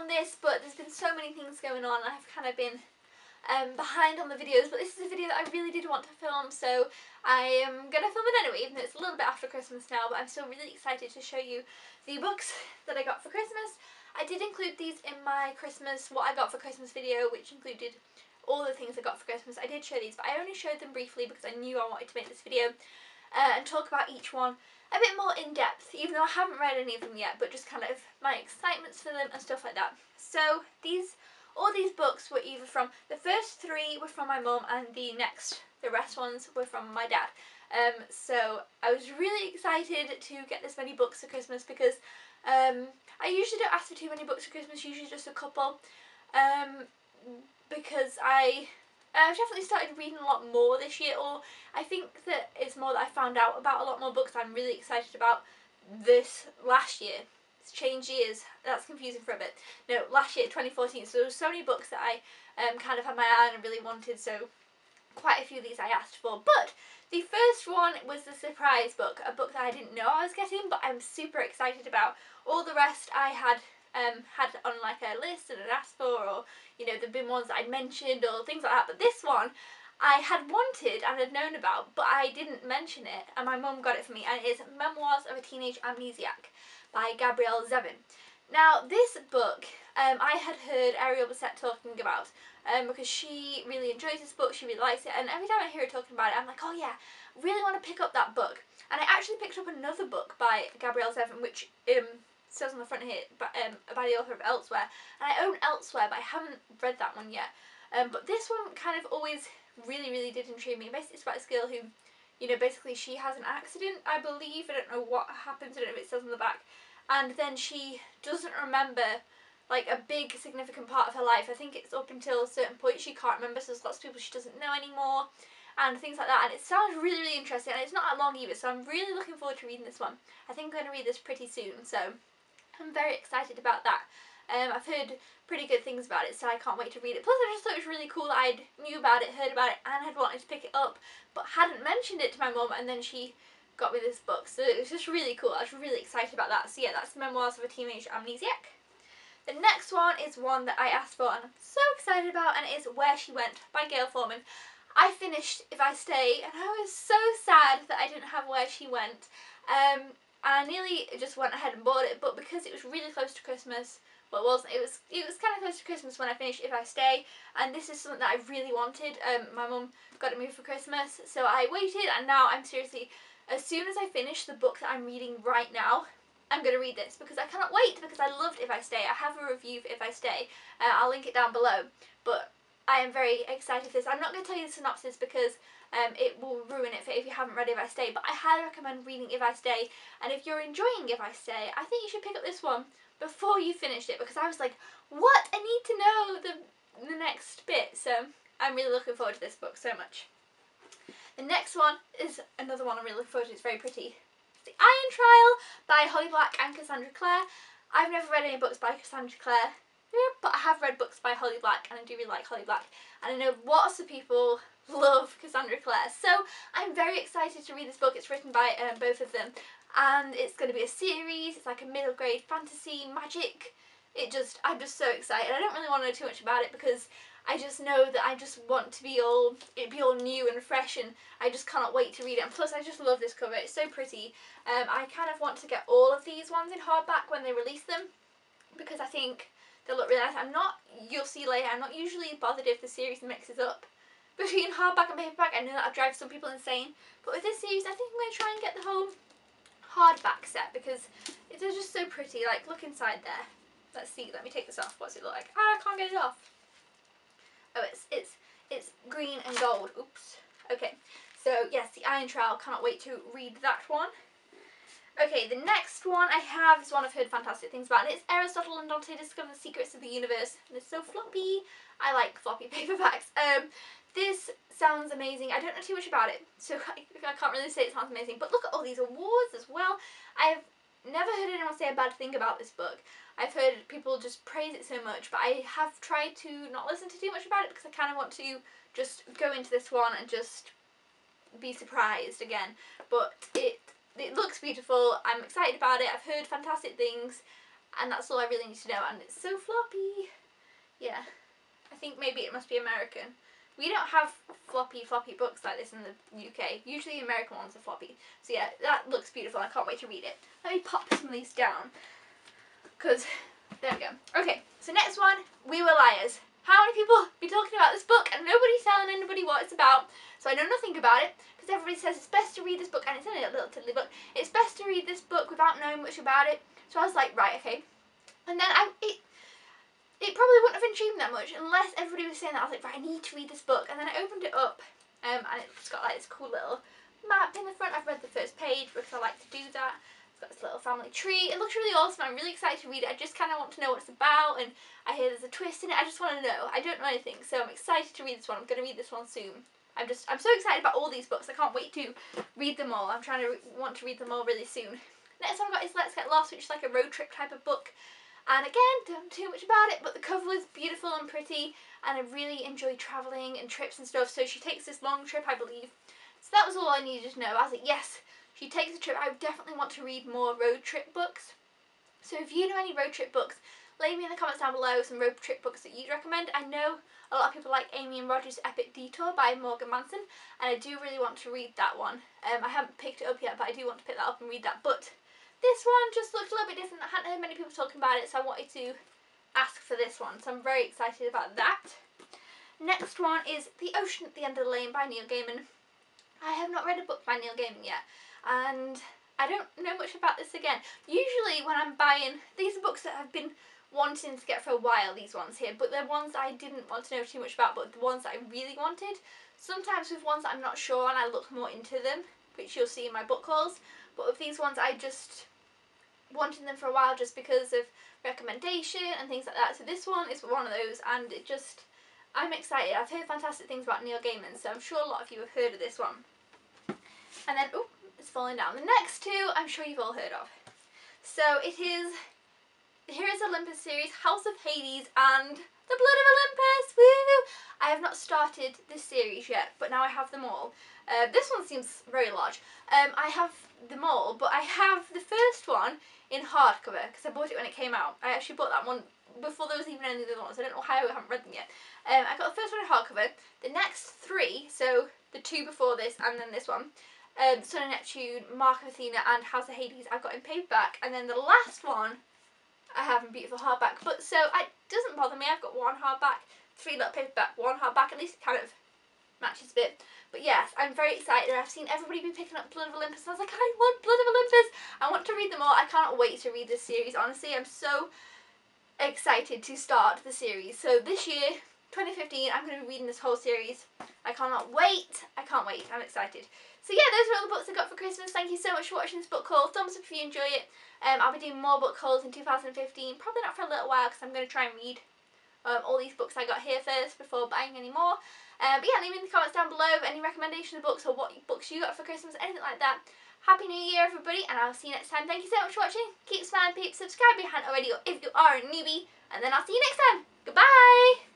on this, but there's been so many things going on, and I've kind of been behind on the videos, but this is a video that I really did want to film, so I am going to film it anyway, even though it's a little bit after Christmas now, but I'm still really excited to show you the books that I got for Christmas. I did include these in my Christmas, what I got for Christmas video, which included all the things I got for Christmas. I did show these, but I only showed them briefly because I knew I wanted to make this video and talk about each one a bit more in depth, even though I haven't read any of them yet, but just kind of my excitements for them and stuff like that. So all these books were either from, the first 3 were from my mum, and the rest ones were from my dad. So I was really excited to get this many books for Christmas because I usually don't ask for too many books for Christmas, usually just a couple, because I've definitely started reading a lot more this year, or I think that it's more that I found out about a lot more books I'm really excited about this last year. It's changed years, that's confusing for a bit. No, last year, 2014, so there were so many books that I kind of had my eye on and really wanted, so quite a few of these I asked for. But the first one was the surprise book, a book that I didn't know I was getting, but I'm super excited about. All the rest I had on like a list and had asked for, or you know, there've been ones that I'd mentioned or things like that, but this one I had wanted and had known about, but I didn't mention it, and my mum got it for me, and it is Memoirs of a Teenage Amnesiac by Gabrielle Zevin. Now this book I had heard Ariel Bissett talking about because she really enjoys this book, she really likes it, and every time I hear her talking about it I'm like, oh yeah, really want to pick up that book. And I actually picked up another book by Gabrielle Zevin, which says on the front here, by the author of Elsewhere, and I own Elsewhere, but I haven't read that one yet. But this one kind of always really did intrigue me. Basically, it's about this girl who, you know, basically she has an accident, I believe. I don't know what happens, I don't know if it says on the back, and then she doesn't remember like a big significant part of her life. I think it's up until a certain point she can't remember, so there's lots of people she doesn't know anymore and things like that, and it sounds really interesting, and it's not that long either, so I'm really looking forward to reading this one. I think I'm going to read this pretty soon, so I'm very excited about that. I've heard pretty good things about it, so I can't wait to read it. Plus I just thought it was really cool that I knew about it, heard about it, and had wanted to pick it up, but hadn't mentioned it to my mum, and then she got me this book, so it was just really cool. I was really excited about that. So yeah, that's Memoirs of a Teenage Amnesiac. The next one is one that I asked for and I'm so excited about, and it is Where She Went by Gail Forman. I finished If I Stay, and I was so sad that I didn't have Where She Went. And I nearly just went ahead and bought it, but because it was really close to Christmas, well it wasn't, it was kind of close to Christmas when I finished If I Stay, and this is something that I really wanted. My mum got it me for Christmas, so I waited, and now I'm seriously, as soon as I finish the book that I'm reading right now, I'm going to read this because I cannot wait, because I loved If I Stay. I have a review for If I Stay, I'll link it down below, but I am very excited for this. I'm not going to tell you the synopsis because it will ruin it for if you haven't read If I Stay, but I highly recommend reading If I Stay, and if you're enjoying If I Stay, I think you should pick up this one before you finish it, because I was like, what? I need to know the next bit, so I'm really looking forward to this book so much. The next one is another one I'm really looking forward to. It's very pretty. It's The Iron Trial by Holly Black and Cassandra Clare. I've never read any books by Cassandra Clare, but I have read books by Holly Black, and I do really like Holly Black, and I know lots of people love Cassandra Clare, so I'm very excited to read this book. It's written by both of them, and it's going to be a series. It's like a middle grade fantasy magic. I'm just so excited. I don't really want to know too much about it because I just know that I just want to be all new and fresh, and I just cannot wait to read it. And plus I just love this cover, it's so pretty. I kind of want to get all of these ones in hardback when they release them, because I think they'll look really nice. You'll see later, I'm not usually bothered if the series mixes up between hardback and paperback. I know that'll drive some people insane, but with this series I think I'm going to try and get the whole hardback set because they're just so pretty. Like, look inside there. Let's see, let me take this off. What's it look like? I can't get it off. Oh, it's green and gold. Oops. Okay, so yes, The Iron Trial. Cannot wait to read that one. Okay, the next one I have is one I've heard fantastic things about, and it's Aristotle and Dante Discover the Secrets of the Universe. And it's so floppy. I like floppy paperbacks. This sounds amazing. I don't know too much about it, so I can't really say it sounds amazing. But look at all these awards as well. I've never heard anyone say a bad thing about this book. I've heard people just praise it so much, but I have tried to not listen to too much about it because I kind of want to just go into this one and just be surprised again. But it looks beautiful. I'm excited about it. I've heard fantastic things, and that's all I really need to know, and it's so floppy. Yeah, I think maybe it must be American. We don't have floppy books like this in the UK. Usually the American ones are floppy. So yeah, that looks beautiful. I can't wait to read it. Let me pop some of these down, because there we go. Okay, so next one, We Were Liars. How many people be talking about this book and nobody's telling anybody what it's about? So I know nothing about it, because everybody says it's best to read this book, and it's only a little tiddly book. It's best to read this book without knowing much about it. So I was like, right, okay. And then it probably wouldn't have intrigued me that much unless everybody was saying that. I was like, right, I need to read this book. And then I opened it up, and it's got like this cool little map in the front. I've read the first page because I like to do that. It's got this little family tree. It looks really awesome. I'm really excited to read it. I just kind of want to know what it's about, and I hear there's a twist in it. I just want to know. I don't know anything, so I'm excited to read this one. I'm going to read this one soon. I'm so excited about all these books. I can't wait to read them all. I'm want to read them all really soon. Next one I've got is Let's Get Lost, which is like a road trip type of book. And again, don't know too much about it, but the cover was beautiful and pretty, and I really enjoy travelling and trips and stuff. So she takes this long trip, I believe. So that was all I needed to know. I was like, yes, she takes a trip. I definitely want to read more road trip books. So if you know any road trip books, leave me in the comments down below some road trip books that you'd recommend. I know a lot of people like Amy and Roger's Epic Detour by Morgan Manson, and I do really want to read that one. I haven't picked it up yet, but I do want to pick that up and read that. But this one just looked a little bit different. I hadn't heard many people talking about it, so I wanted to ask for this one. So I'm very excited about that. Next one is The Ocean at the End of the Lane by Neil Gaiman. I have not read a book by Neil Gaiman yet, and I don't know much about this again. Usually when I'm buying, these are books that I've been wanting to get for a while, these ones here, but they're ones I didn't want to know too much about, but the ones that I really wanted. Sometimes with ones that I'm not sure and I look more into them, which you'll see in my book hauls, but with these ones I just wanted them for a while just because of recommendation and things like that. So this one is one of those, and I'm excited. I've heard fantastic things about Neil Gaiman, so I'm sure a lot of you have heard of this one. And then, oh, it's falling down. The next two I'm sure you've all heard of. So it is Heroes of Olympus series, House of Hades, and The Blood of Olympus. Woo! I have not started this series yet, but now I have them all. This one seems very large. I have them all, but I have the first one in hardcover because I bought it when it came out. I actually bought that one before there was even any of the other ones. I don't know how I haven't read them yet. I got the first one in hardcover. The next three, so the two before this and then this one, Sun and Neptune, Mark of Athena, and House of Hades, I've got in paperback, and then the last one I have in beautiful hardback. But so it doesn't bother me. I've got one hardback, three little paperback, one hardback. At least it kind of matches a bit. But yes, I'm very excited. I've seen everybody be picking up Blood of Olympus, and I was like, I want Blood of Olympus. I want to read them all. I can't wait to read this series. Honestly, I'm so excited to start the series. So this year, 2015, I'm going to be reading this whole series. I cannot wait. I can't wait. I'm excited. So yeah, those are all the books I got for Christmas. Thank you so much for watching this book haul. Thumbs up if you enjoy it. I'll be doing more book hauls in 2015. Probably not for a little while because I'm going to try and read all these books I got here first before buying any more. But yeah, leave me in the comments down below any recommendation of books or what books you got for Christmas, anything like that. Happy New Year, everybody, and I'll see you next time. Thank you so much for watching. Keep smiling, peeps. Subscribe if you haven't already, or if you are a newbie. And then I'll see you next time. Goodbye!